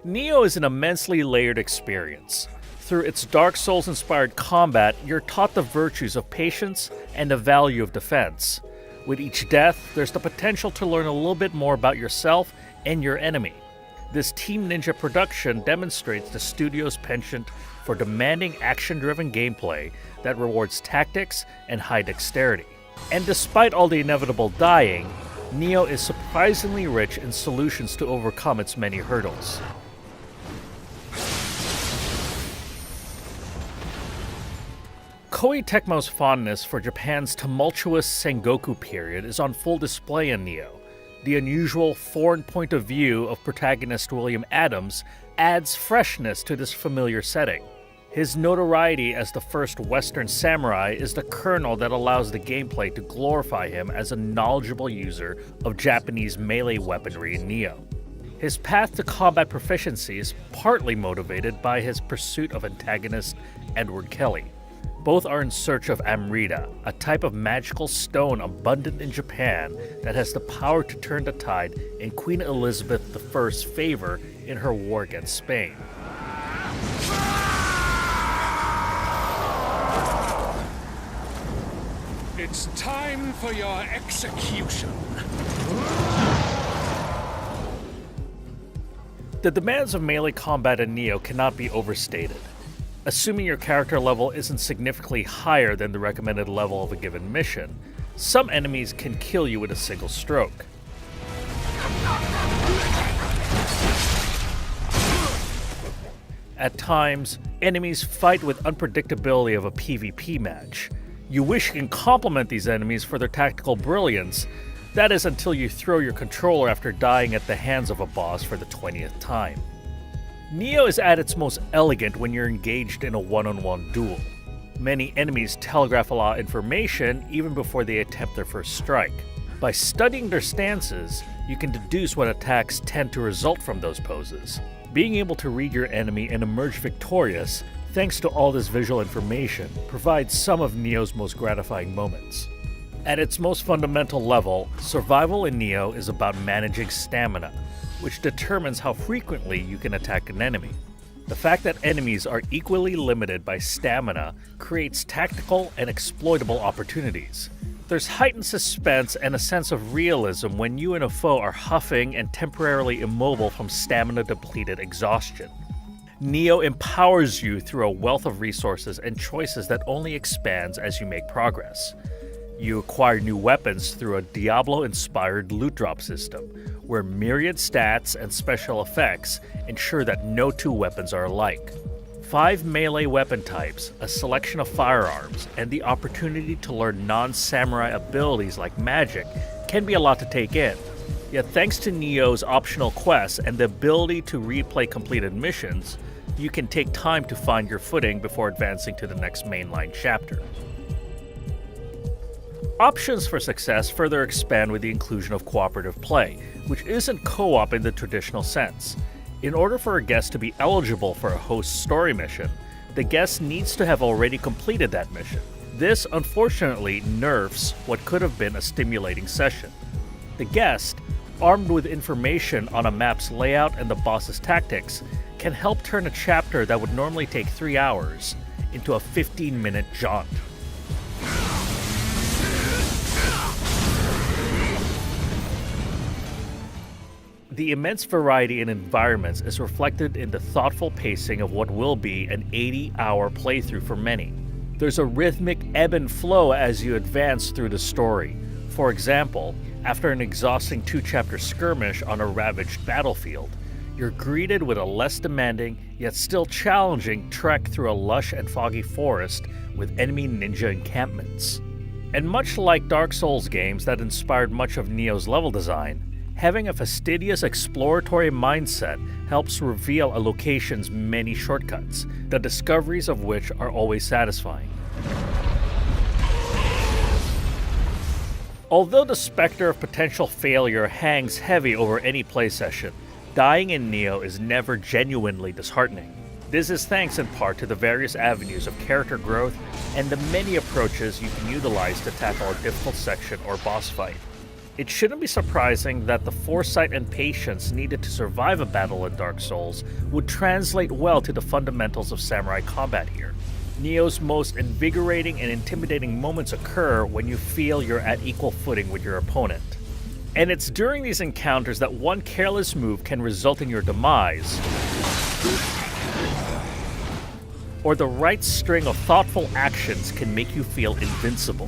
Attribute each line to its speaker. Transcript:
Speaker 1: Nioh is an immensely layered experience. Through its Dark Souls-inspired combat, you're taught the virtues of patience and the value of defense. With each death, there's the potential to learn a little bit more about yourself and your enemy. This Team Ninja production demonstrates the studio's penchant for demanding action-driven gameplay that rewards tactics and high dexterity. And despite all the inevitable dying, Nioh is surprisingly rich in solutions to overcome its many hurdles. Koei Tecmo's fondness for Japan's tumultuous Sengoku period is on full display in Nioh. The unusual foreign point of view of protagonist William Adams adds freshness to this familiar setting. His notoriety as the first Western samurai is the kernel that allows the gameplay to glorify him as a knowledgeable user of Japanese melee weaponry in Nioh. His path to combat proficiency is partly motivated by his pursuit of antagonist Edward Kelly. Both are in search of Amrita, a type of magical stone abundant in Japan that has the power to turn the tide in Queen Elizabeth I's favor in her war against Spain.
Speaker 2: It's time for your execution.
Speaker 1: The demands of melee combat in Nioh cannot be overstated. Assuming your character level isn't significantly higher than the recommended level of a given mission, some enemies can kill you with a single stroke. At times, enemies fight with unpredictability of a PvP match. You wish you can compliment these enemies for their tactical brilliance. That is until you throw your controller after dying at the hands of a boss for the 20th time. Nioh is at its most elegant when you're engaged in a one-on-one duel. Many enemies telegraph a lot of information even before they attempt their first strike. By studying their stances, you can deduce what attacks tend to result from those poses. Being able to read your enemy and emerge victorious, thanks to all this visual information, provides some of Nioh's most gratifying moments. At its most fundamental level, survival in Nioh is about managing stamina, which determines how frequently you can attack an enemy. The fact that enemies are equally limited by stamina creates tactical and exploitable opportunities. There's heightened suspense and a sense of realism when you and a foe are huffing and temporarily immobile from stamina-depleted exhaustion. Nioh empowers you through a wealth of resources and choices that only expands as you make progress. You acquire new weapons through a Diablo-inspired loot drop system, where myriad stats and special effects ensure that no two weapons are alike. 5 melee weapon types, a selection of firearms, and the opportunity to learn non-samurai abilities like magic can be a lot to take in. Yet thanks to Nioh's optional quests and the ability to replay completed missions, you can take time to find your footing before advancing to the next mainline chapter. Options for success further expand with the inclusion of cooperative play, which isn't co-op in the traditional sense. In order for a guest to be eligible for a host story mission, the guest needs to have already completed that mission. This, unfortunately, nerfs what could have been a stimulating session. The guest, armed with information on a map's layout and the boss's tactics, can help turn a chapter that would normally take 3 hours into a 15-minute jaunt. The immense variety in environments is reflected in the thoughtful pacing of what will be an 80-hour playthrough for many. There's a rhythmic ebb and flow as you advance through the story. For example, after an exhausting 2-chapter skirmish on a ravaged battlefield, you're greeted with a less demanding, yet still challenging trek through a lush and foggy forest with enemy ninja encampments. And much like Dark Souls games that inspired much of Nioh's level design, having a fastidious exploratory mindset helps reveal a location's many shortcuts, the discoveries of which are always satisfying. Although the specter of potential failure hangs heavy over any play session, dying in Nioh is never genuinely disheartening. This is thanks in part to the various avenues of character growth and the many approaches you can utilize to tackle a difficult section or boss fight. It shouldn't be surprising that the foresight and patience needed to survive a battle in Dark Souls would translate well to the fundamentals of samurai combat here. Nioh's most invigorating and intimidating moments occur when you feel you're at equal footing with your opponent. And it's during these encounters that one careless move can result in your demise, or the right string of thoughtful actions can make you feel invincible.